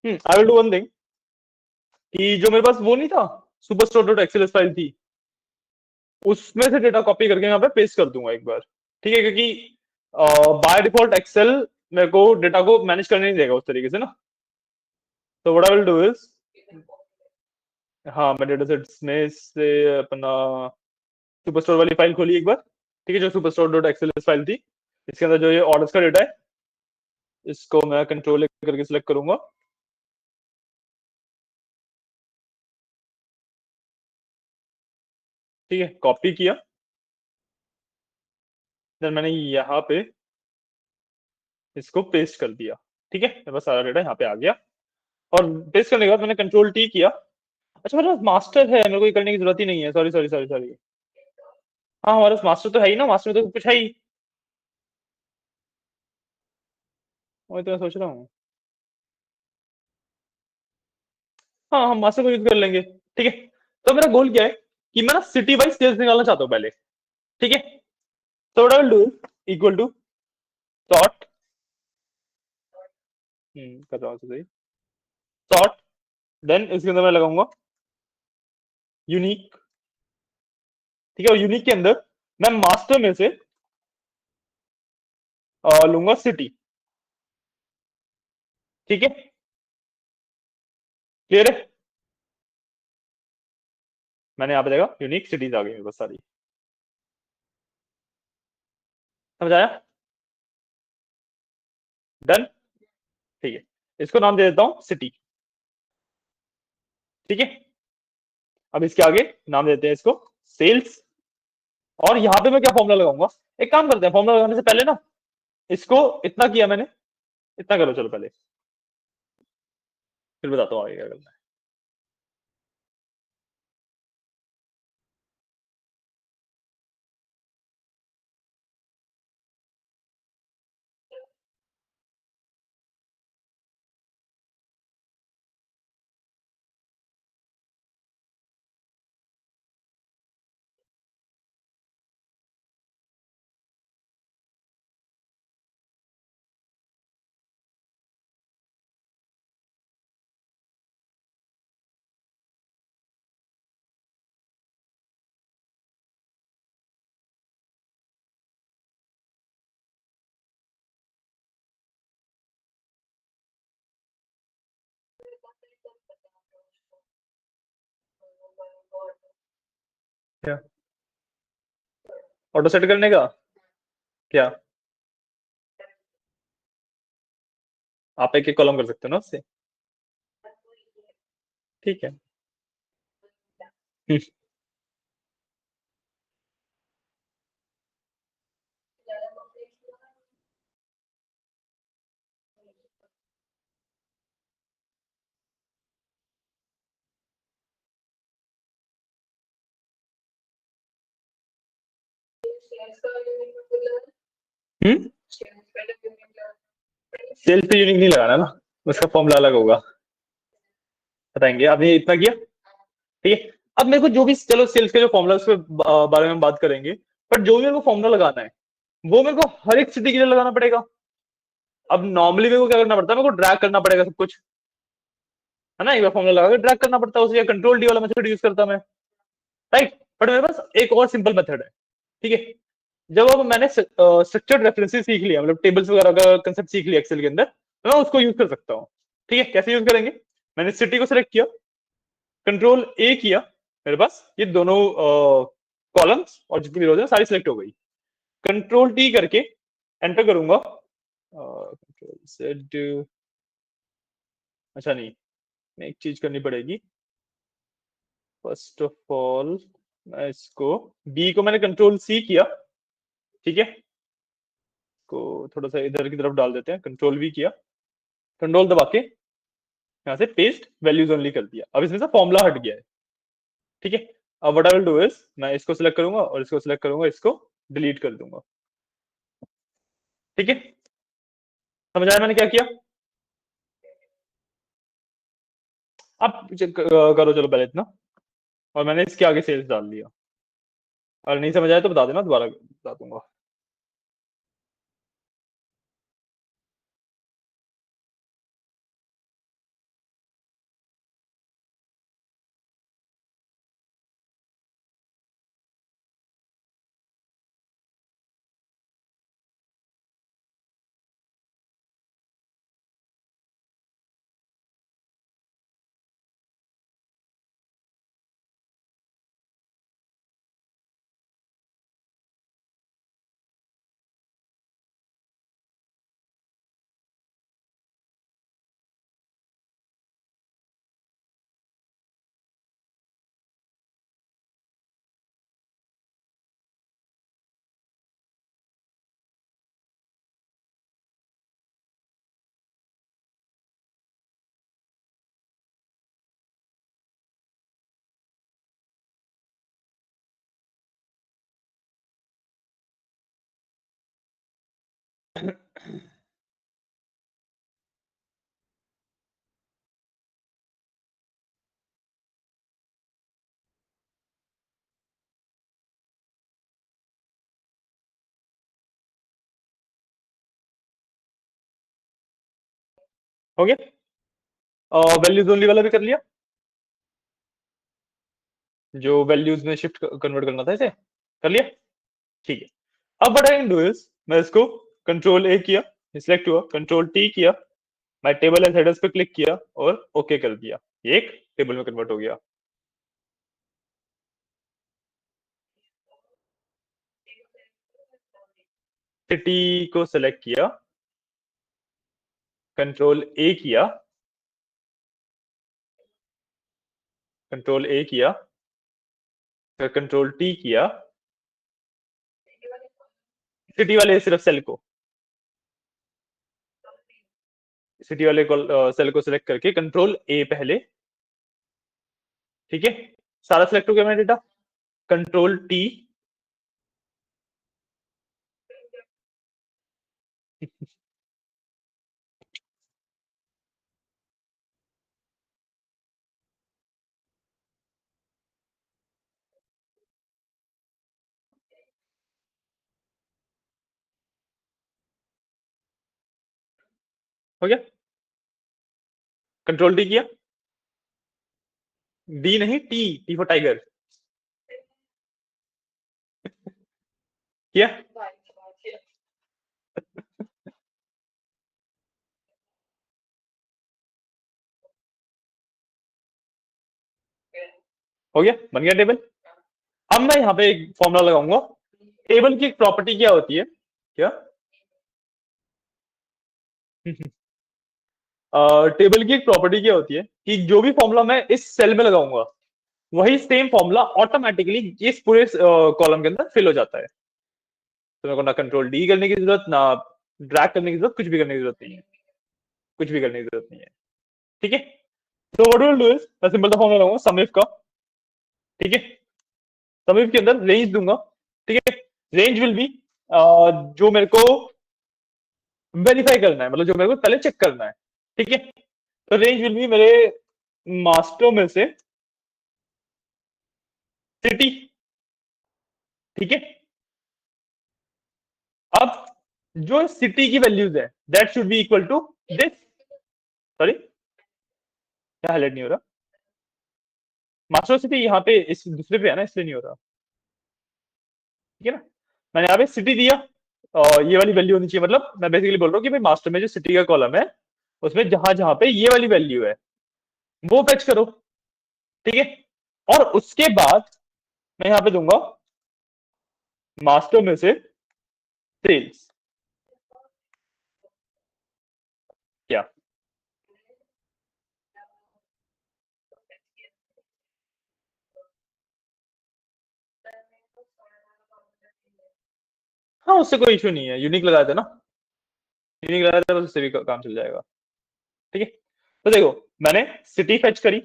I will do one thing, कि जो मेरे पास वो नहीं था, super store dot XLS file थी, उसमें से डेटा कॉपी करके यहाँ पे पेस्ट कर दूंगा एक बार। ठीक है, क्योंकि बाय डिफॉल्ट एक्सेल मेरे को डेटा को मैनेज करने नहीं देगा उस तरीके से ना। तो what I will do is, हाँ, मैं डेटा सेट्स में से अपना सुपर स्टोर वाली फाइल खोली एक बार। ठीक है, जो super store dot XLS file थी, इसके अंदर जो ये ऑर्डर्स का डेटा है, इसको मैं कंट्रोल करके सिलेक्ट करूंगा। ठीक है, कॉपी किया, देन मैंने यहाँ पे इसको पेस्ट कर दिया। ठीक है, मेरे पास सारा डेटा यहाँ पे आ गया। और पेस्ट करने के बाद मैंने कंट्रोल टी किया। अच्छा, मेरे पास मास्टर है, मेरे को ये करने की जरूरत ही नहीं है, सॉरी सॉरी सॉरी सॉरी। हाँ, हमारे पास मास्टर तो है ही ना, मास्टर में तो कुछ है ही। वही तो मैं सोच रहा हूँ। हाँ, हम मास्टर को यूज कर लेंगे। ठीक है। तो मेरा गोल क्या है कि मैं ना सिटी वाइज सेल्स निकालना चाहता हूँ पहले। ठीक है। तो what I will do equal to sort, कर रहा हूँ सही, सॉर्ट, देन इसके अंदर मैं लगाऊंगा यूनिक। ठीक है, और यूनिक के अंदर मैं मास्टर में से लूंगा सिटी। ठीक है, क्लियर है। मैंने यहाँ पे देखा यूनिक सिटीज आ गई मेरे पास सारी। समझ आया। डन। ठीक है, इसको नाम दे देता हूँ सिटी। ठीक है। अब इसके आगे नाम देते हैं इसको सेल्स। और यहाँ पे मैं क्या फॉर्मूला लगाऊंगा, एक काम करते हैं, फॉर्मूला लगाने से पहले ना, इसको इतना किया मैंने, इतना करो चलो पहले, फिर बताता हूँ आगे क्या करना है। क्या, ऑटो सेट करने का, क्या आप एक एक कॉलम कर सकते हो ना उससे। ठीक है। हम्म। सेल्स पे यूनिक नहीं लगाना ना, उसका फॉर्मूला अलग होगा, बताएंगे। आपने इतना किया, ठीक है। अब मेरे को जो भी, चलो सेल्स के जो फॉर्मूला उसके बारे में हम बात करेंगे, बट जो भी मेरे को फॉर्मूला लगाना है वो मेरे को हर एक सिटी के लिए लगाना पड़ेगा। अब नॉर्मली मेरे को क्या करना पड़ता है, मेरे को ड्रैग करना पड़ेगा सब कुछ, है ना। एक बार फॉर्मूला लगा के ड्रैग करना पड़ता है उसे, या कंट्रोल डी वाला मेथड यूज करता मैं, राइट। बट मेरे पास एक और सिंपल मेथड है, ठीक है। जब अब मैंने स्ट्रक्चर्ड रेफरेंसेस सीख लिया, मतलब टेबल्स वगैरह का कंसेप्ट सीख लिया एक्सेल के अंदर, तो मैं उसको यूज कर सकता हूँ, ठीक है। कैसे यूज करेंगे, मैंने सिटी को सिलेक्ट किया, कंट्रोल ए किया, मेरे पास ये दोनों कॉलम्स और जितनी भी रोज है सारी सिलेक्ट हो गई। कंट्रोल टी करके एंटर करूंगा, कंट्रोल जेड, अच्छा नहीं, मैं एक चीज करनी पड़ेगी। फर्स्ट ऑफ ऑल मैं इसको, बी को मैंने कंट्रोल सी किया, ठीक है, को थोड़ा सा इधर की तरफ डाल देते हैं, कंट्रोल वी किया, कंट्रोल दबा के यहाँ से पेस्ट वैल्यूज ओनली कर दिया। अब इसमें से फॉर्मूला हट गया है, ठीक है। अब what I will do is, मैं इसको सिलेक्ट करूंगा और इसको सिलेक्ट करूंगा, इसको डिलीट कर दूंगा, ठीक है। समझ आया मैंने क्या किया। अब करो चलो पहले इतना, और मैंने इसके आगे सेल्स डाल दिया। और नहीं समझ आया तो बता देना, दोबारा बता दूंगा। हो गया, वैल्यूज ओनली वाला भी कर लिया, जो वैल्यूज में शिफ्ट कन्वर्ट करना था इसे कर लिया, ठीक है। अब what I can do is, मैं इसको कंट्रोल ए किया, सिलेक्ट हुआ, कंट्रोल टी किया, मैं टेबल एज हेडर्स पे क्लिक किया और ओके कर दिया, ये एक टेबल में कन्वर्ट हो गया। सिटी को सिलेक्ट किया, कंट्रोल ए किया, कंट्रोल ए किया, फिर कंट्रोल टी किया, सिटी वाले सिर्फ सेल को, सिटी वाले सेल को सिलेक्ट करके कंट्रोल ए पहले, ठीक है। सारा सिलेक्ट हो गया मेरा डेटा, कंट्रोल टी, हो गया, कंट्रोल टी किया, डी नहीं, टी, टी फॉर टाइगर किया, हो गया, बन गया टेबल। अब मैं यहाँ पे एक फॉर्मूला लगाऊंगा। टेबल की एक प्रॉपर्टी क्या होती है, क्या टेबल की एक प्रॉपर्टी क्या होती है कि जो भी फॉर्मूला मैं इस सेल में लगाऊंगा, वही सेम फॉर्मूला ऑटोमेटिकली इस पूरे कॉलम के अंदर फिल हो जाता है। तो मेरे को ना कंट्रोल डी करने की जरूरत, ना ड्रैग करने की जरूरत, कुछ भी करने की जरूरत नहीं है, कुछ भी करने की जरूरत नहीं है, ठीक है। तो व्हाट विल डू इज, मैं सिंपल सा फॉर्मूला लगाऊंगा सम इफ का, ठीक है। सम इफ के अंदर रेंज दूंगा, ठीक है। रेंज विल बी जो मेरे को वेरीफाई करना है, मतलब जो मेरे को पहले चेक करना है। ठीक है, तो रेंज विल बी मेरे मास्टर में से सिटी। ठीक है, अब जो सिटी की वैल्यूज है that should be equal to this. Sorry, क्या हाईलाइट नहीं हो रहा? मास्टर सिटी यहाँ पे इस दूसरे पे है ना, इसलिए नहीं हो रहा। ठीक है ना, मैंने यहाँ पे सिटी दिया और ये वाली वैल्यू होनी चाहिए, मतलब मैं बेसिकली बोल रहा हूँ कि भाई मास्टर में जो सिटी का कॉलम है उसमें जहां जहां पे ये वाली वैल्यू है वो फेच करो। ठीक है, और उसके बाद मैं यहाँ पे दूंगा मास्टर में से सेल्स। क्या? हाँ, उससे कोई इशू नहीं है, यूनिक लगा देना। यूनिक लगा देना, बस उससे भी काम चल जाएगा। ठीक है, तो देखो मैंने सिटी फेच करी।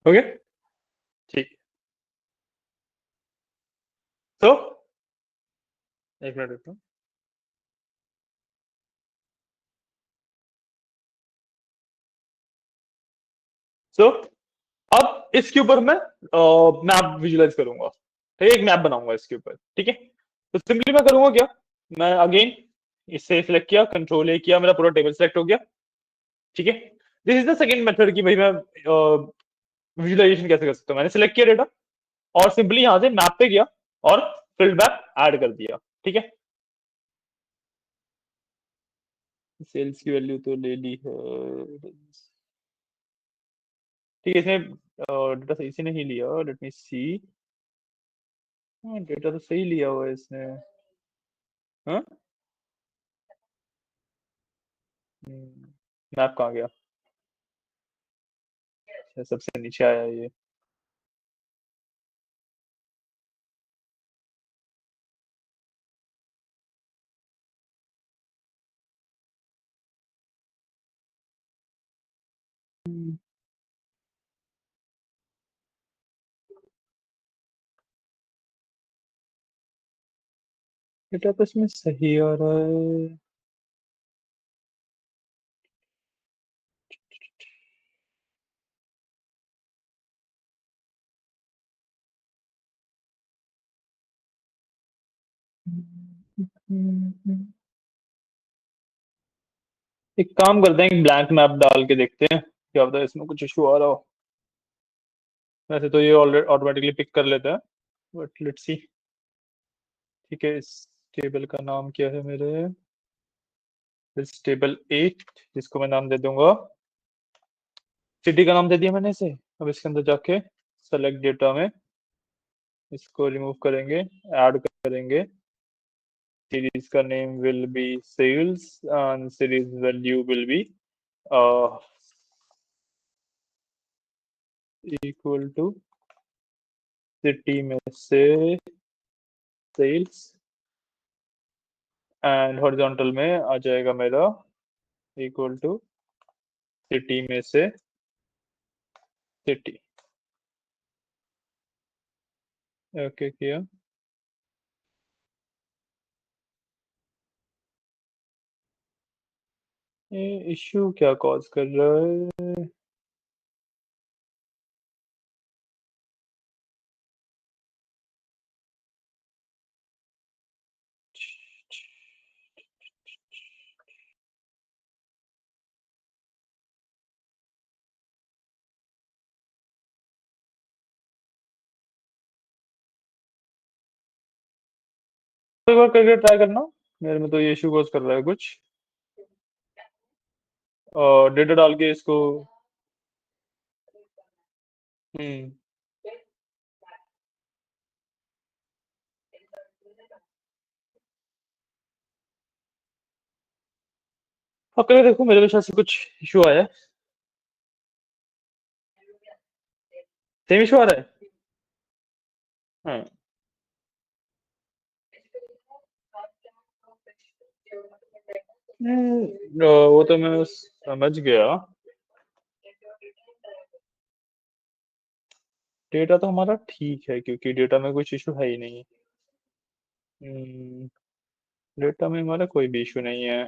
ओके, ठीक। तो एक मिनट रुको। सो अब इसके ऊपर मैं मैप विजुलाइज करूंगा। ठीक है, एक मैप बनाऊंगा इसके ऊपर। ठीक है, तो सिंपली मैं करूंगा क्या, मैं अगेन इससे सिलेक्ट किया, कंट्रोल ए किया, मेरा पूरा टेबल सिलेक्ट हो गया। ठीक है, this is the second method कि भाई मैं विजुलाइजेशन कैसे कर सकता हूँ। मैंने सिलेक्ट किया डेटा और सिंपली यहां से मैप पे गया और फील्ड बैक ऐड कर दिया। ठीक है, सेल्स की वैल्यू तो ले ली है। ठीक है, इसमें डेटा सही से नहीं लिया, लेट मी सी। हाँ, डेटा तो सही लिया हुआ है इसने। हाँ, मैप कहाँ गया? अच्छा, सबसे नीचे आया ये। डेटा तो इसमें सही आ रहा है। एक काम करते हैं, एक ब्लैंक मैप डाल के देखते हैं, क्या पता इसमें कुछ इशू आ रहा हो। वैसे तो ये ऑलरेडी ऑटोमेटिकली पिक कर लेता है, बट लेट्स सी। ठीक है, इस टेबल का नाम क्या है मेरे? इस टेबल 8, जिसको मैं नाम दे दूंगा, सिटी का नाम दे दिया मैंने इसे। अब इसके अंदर जाके सेलेक्ट डेटा में इसको रिमूव करेंगे, ऐड करेंगे। सीरीज का name will be sales and series value will be equal to city में से सेल्स, एंड हॉरिजॉन्टल में आ जाएगा मेरा इक्वल टू सिटी में से सिटी। ओके किया। ये इश्यू क्या कॉज कर रहा है? एक बार करके ट्राई करना, मेरे में तो ये इश्यू कॉज कर रहा है कुछ। डेटा डाल के इसको। हम्म। हाँ करके देखो, मेरे में शायद से कुछ इशू आया है। सेम इशू आ रहा है। हाँ। वो तो मैं समझ गया। डेटा तो हमारा ठीक है, क्योंकि डेटा में कुछ इशू है ही नहीं। हम्म, डेटा में हमारा कोई भी इशू नहीं है।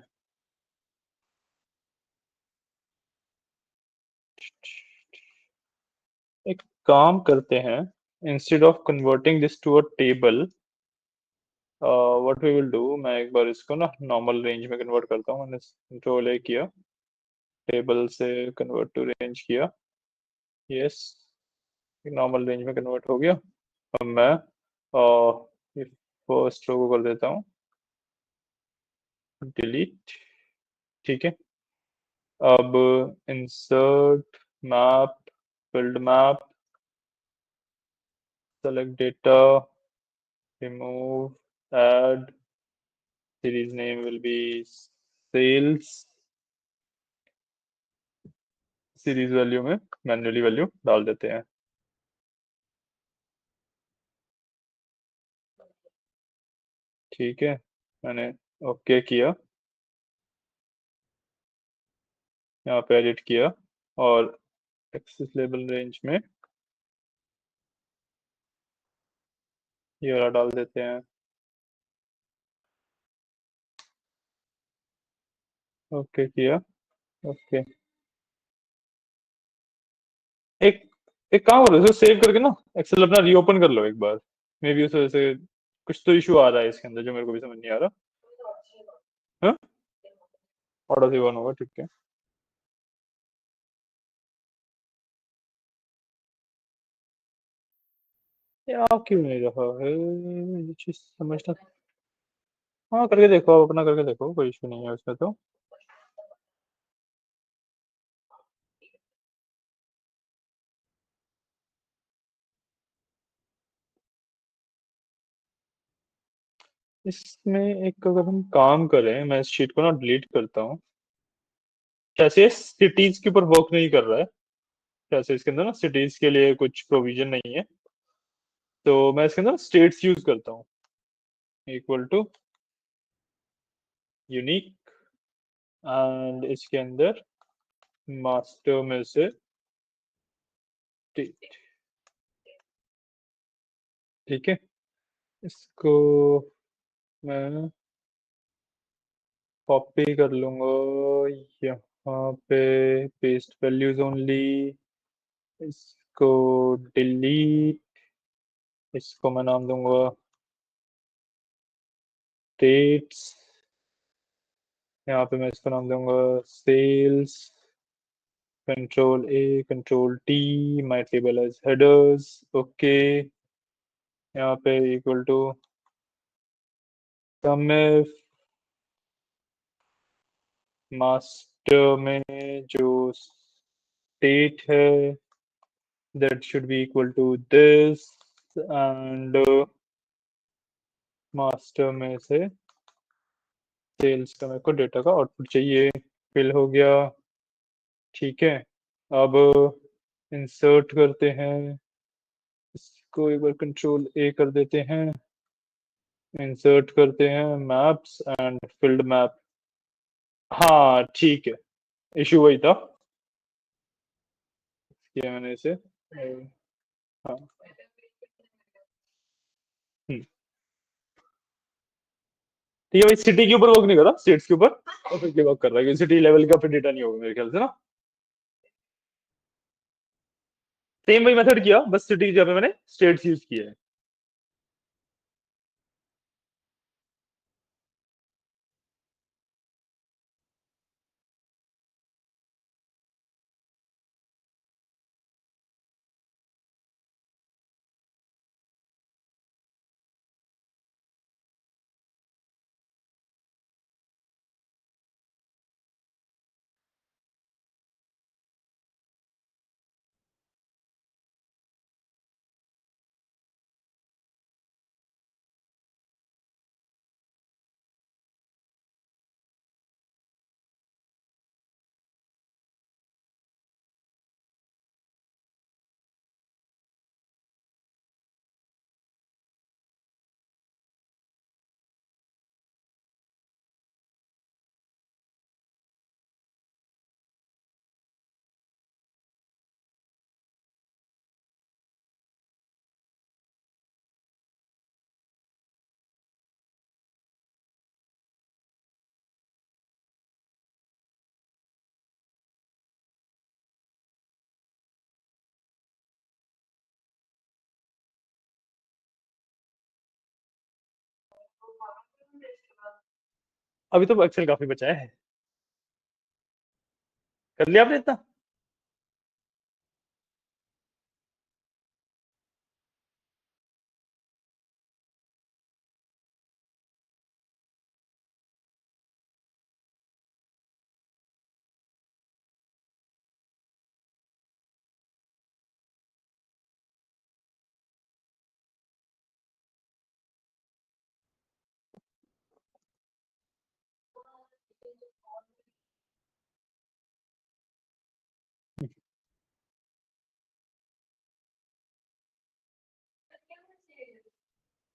एक काम करते हैं, instead of converting this to a table, what we will do, मैं एक बार इसको ना नॉर्मल रेंज में कन्वर्ट करता हूँ। मैंने कंट्रोल ए किया, टेबल से कन्वर्ट टू रेंज किया। यस, नॉर्मल रेंज में कन्वर्ट हो गया। अब मैं फर्स्ट रो को कर देता हूँ डिलीट। ठीक है। अब insert map, field map, select data, remove, add, series name will be sales, series value में मैन्युअली वैल्यू डाल देते हैं। ठीक है, मैंने ओके किया, यहाँ पे एडिट किया, और एक्सेस लेबल रेंज में ये वाला डाल देते हैं। ओके किया। ओके। एक एक काम करो, इसको सेव करके ना एक्सेल अपना रीओपन कर लो एक बार। मे बी उस वजह से कुछ तो इशू आ रहा है इसके अंदर, जो मेरे को भी समझ नहीं आ रहा। हाँ, ऑर्डर से वन होगा, ठीक है। ये आ क्यों नहीं रहा है, ये चीज समझना। हाँ करके देखो, आप अपना करके देखो, कोई इशू नहीं है उसमें तो। इसमें एक अगर हम काम करें, मैं इस शीट को ना डिलीट करता हूँ। कैसे सिटीज के ऊपर वर्क नहीं कर रहा है, कैसे इसके अंदर ना सिटीज के लिए कुछ प्रोविजन नहीं है। तो मैं इसके अंदर स्टेट्स यूज करता हूँ, इक्वल टू यूनिक, एंड इसके अंदर मास्टर में से state। ठीक है, इसको मैं कॉपी कर लूंगा यहाँ पे, पेस्ट वैल्यूज ओनली, इसको डिलीट, इसको मैं नाम दूंगा डेट्स, यहाँ पे मैं इसको नाम दूंगा sales, control A control T, my table as headers, okay, यहाँ पे इक्वल टू सब में मास्टर में जो स्टेट है that should be equal to this, and master में से सेल्स का मेरे को डेटा का आउटपुट चाहिए, फिल हो गया, ठीक है। अब इंसर्ट करते हैं, इसको एक बार कंट्रोल ए कर देते हैं, इंसर्ट करते हैं मैप्स एंड फील्ड मैप, हाँ ठीक है, इशू वही था, किया मैंने इसे, हाँ ठीक है भाई, सिटी के ऊपर वर्क नहीं कर रहा, स्टेट्स के ऊपर परफेक्टली वर्क कर रहा है, क्योंकि सिटी लेवल का फिर डेटा नहीं होगा मेरे ख्याल से ना। सेम वही मेथड किया, बस सिटी की जगह पे मैंने स्टेट्स यूज किए हैं। अभी तो एक्सेल काफी बचा है, कर लिया आपने इतना।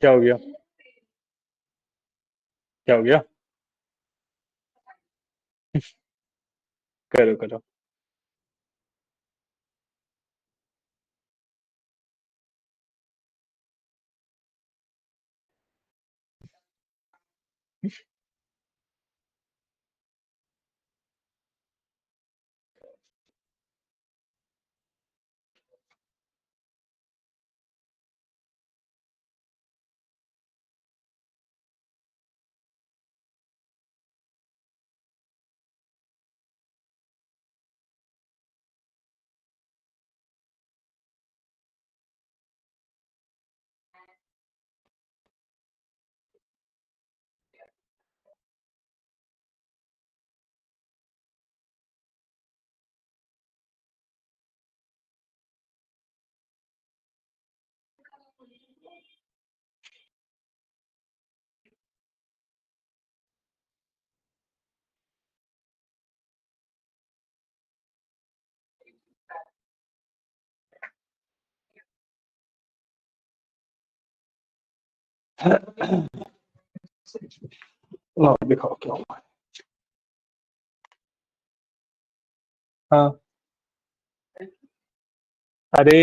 क्या हो गया, क्या हो गया, करो करो। हाँ दिखाओ क्या हुआ। हाँ अरे,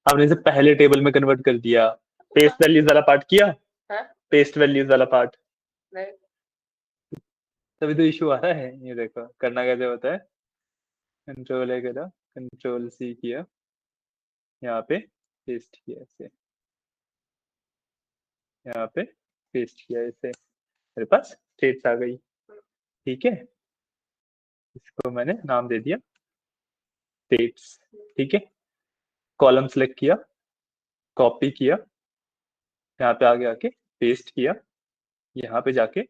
आपने इसे पहले टेबल में कन्वर्ट कर दिया, पेस्ट वैल्यूज वाला पार्ट किया, पेस्ट वैल्यूज वाला पार्ट। तभी तो इशू आ रहा है। ये देखो करना कैसे होता है। कंट्रोल है करा, कंट्रोल सी किया, यहाँ पे पेस्ट किया इसे, यहाँ पे पेस्ट किया इसे, मेरे पास स्टेट्स आ गई। ठीक है, इसको मैंने नाम दे दिया स्टेट्स। ठीक है, कॉलम सेलेक्ट किया, कॉपी किया, यहाँ पे आगे आके पेस्ट किया, यहाँ पे जाके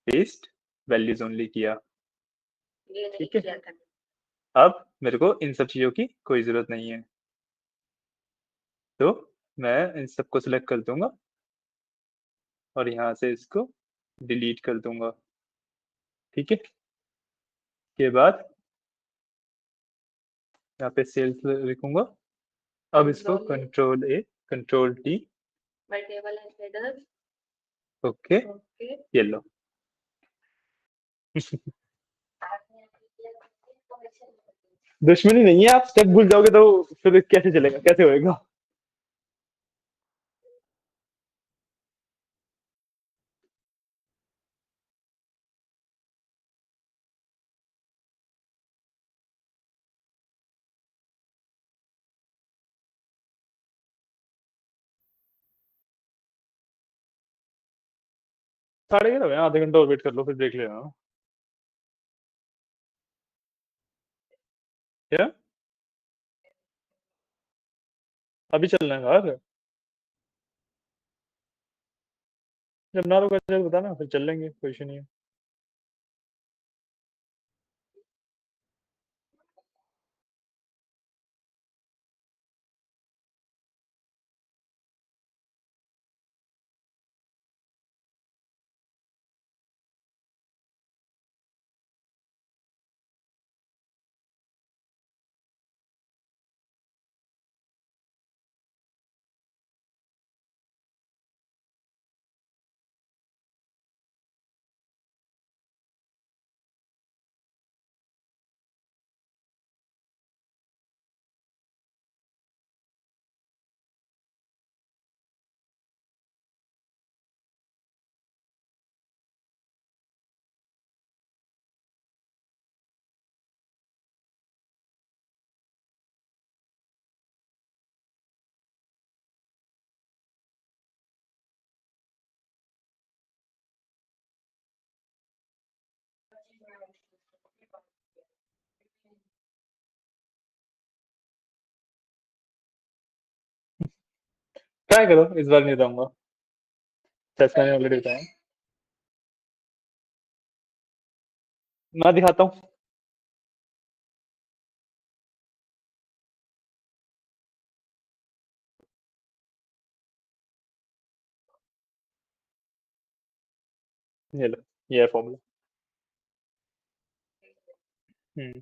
पेस्ट वैल्यूज ओनली किया। ठीक है, अब मेरे को इन सब चीजों की कोई जरूरत नहीं है, तो मैं इन सबको सिलेक्ट कर दूंगा और यहाँ से इसको डिलीट कर दूंगा। ठीक है, के बाद यहाँ पे सेल्स लिखूंगा। अब इसको control A, control T, okay, ये लो। दुश्मनी नहीं है, आप स्टेप भूल जाओगे तो फिर कैसे चलेगा, कैसे होएगा। साढ़े 11 हुए हैं, आधे घंटा और वेट कर लो फिर देख लेना। क्या, अभी चलना है घर? जब ना रुका जाए तो बताना, फिर चल लेंगे, कोई इशू नहीं है। ट्राई करो, इस बार नहीं रहूंगा। टेस्ट मैंने ऑलरेडी बताया। मैं दिखाता हूँ। ये लो, ये है फॉर्मूला। हम्म।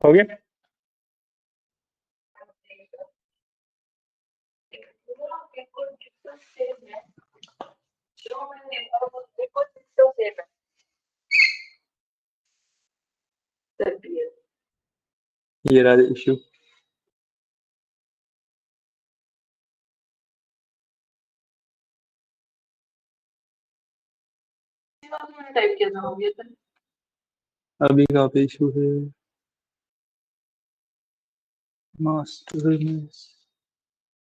हो गया? ये रहा इशू। टाइप किया था, हो गया था। अभी कहाँ पे इशू है? मास्टर में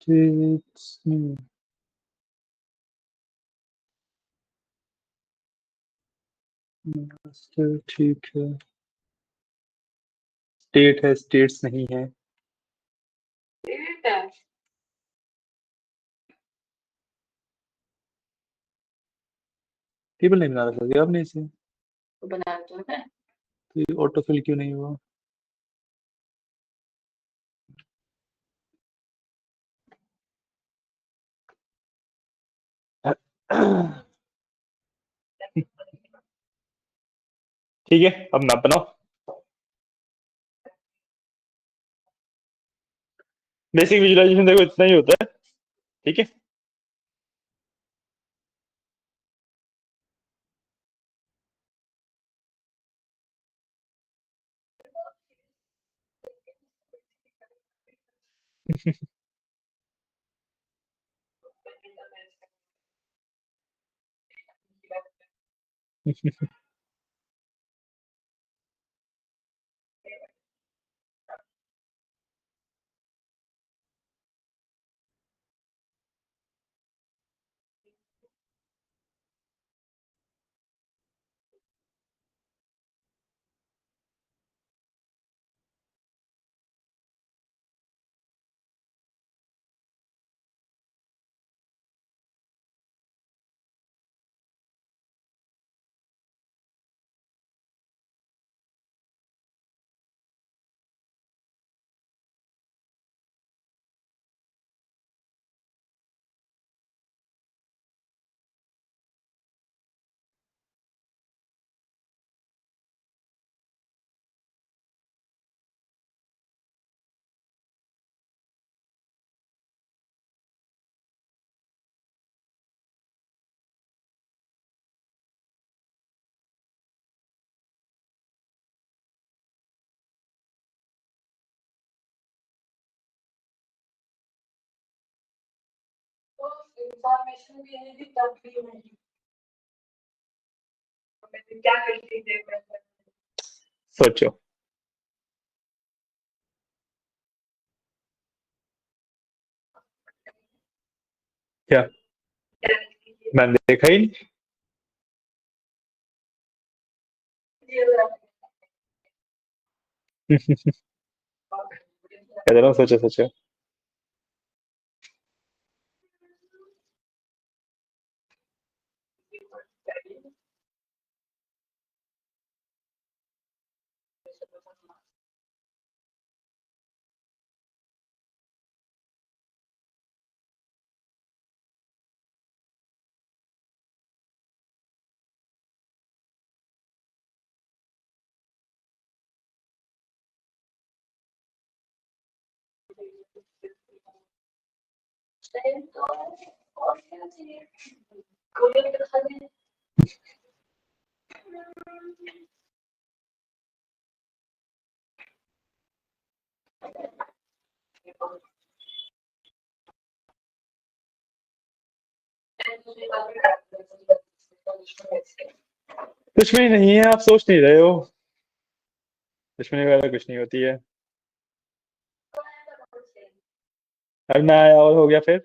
states में मास्टर ठीक है, स्टेट है, स्टेट्स नहीं है। डेट है। टेबल नहीं बना रखा क्या आपने इसे? तो बनाया तो है। तो ये ऑटो फिल क्यों नहीं हुआ? ठीक है, अब मैप बनाओ। बेसिक विजुअलाइजेशन देखो इतना ही होता है, ठीक है। तो इंफॉर्मेशन भी नहीं थी तब भी नहीं, मैं क्या करती थी मैं। सोचो क्या, मैंने देखा ही नहीं। कह रहा हूँ, सोचो सोचो। दुश्मनी नहीं है, आप सोच नहीं रहे हो। दुश्मनी वगैरह कुछ नहीं होती है। अब मैं आया और हो गया फिर?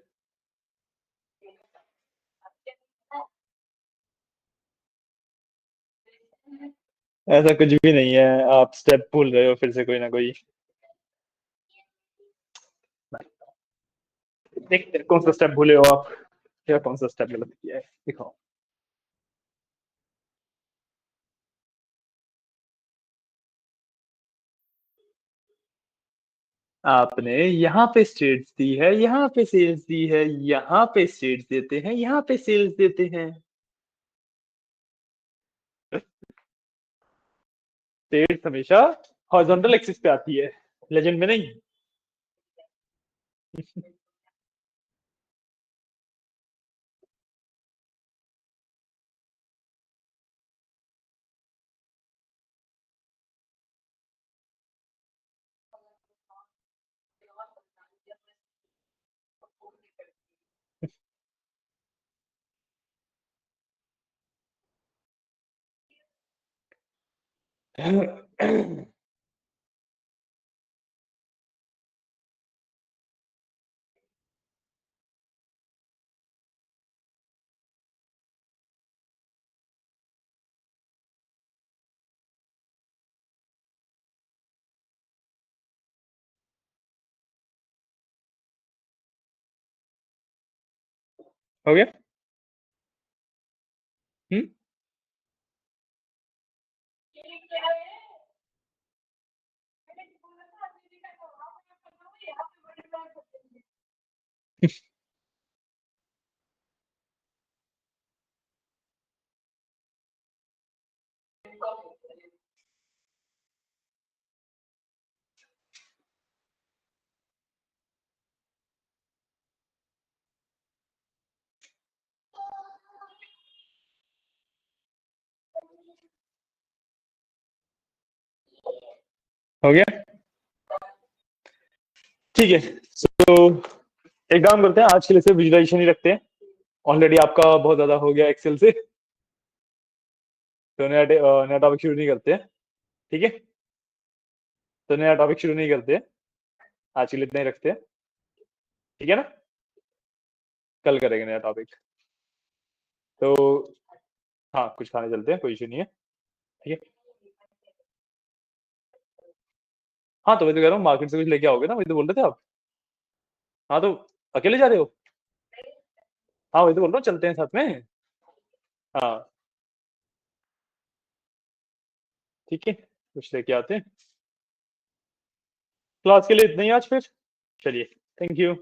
ऐसा कुछ भी नहीं है, आप स्टेप भूल रहे हो फिर से कोई ना कोई। देखते हैं कौन सा स्टेप भूले हो आप, या कौन सा स्टेप गलत किया है, दिखाओ। आपने यहाँ पे स्टेट्स दी है, यहाँ पे सेल्स दी है, यहाँ पे स्टेट्स देते हैं, यहाँ पे सेल्स देते हैं। स्टेट्स हमेशा हॉरिजॉन्टल एक्सिस पे आती है, लेजेंड में नहीं। हो गया। हम्म। हो गया। ठीक है, तो एक काम करते हैं, आज के लिए सिर्फ विजुलाइजेशन ही रखते हैं। ऑलरेडी आपका बहुत ज्यादा हो गया एक्सेल से, तो नया टॉपिक शुरू नहीं करते हैं। ठीक है, तो नया टॉपिक शुरू नहीं करते हैं, आज के लिए इतना ही रखते हैं। ठीक है ना, कल करेंगे नया टॉपिक। तो हाँ, कुछ खाने चलते हैं, कोई इशू नहीं है। ठीक है। हाँ, तो मैं तो कह रहा हूँ मार्केट से कुछ लेके आओगे ना, वही तो बोल रहे थे आप। हाँ, तो अकेले जा रहे हो? हाँ, वही तो बोल रहा हूँ, चलते हैं साथ में। हाँ, ठीक है, कुछ लेके आते हैं। क्लास के लिए इतना ही आज फिर। चलिए, थैंक यू।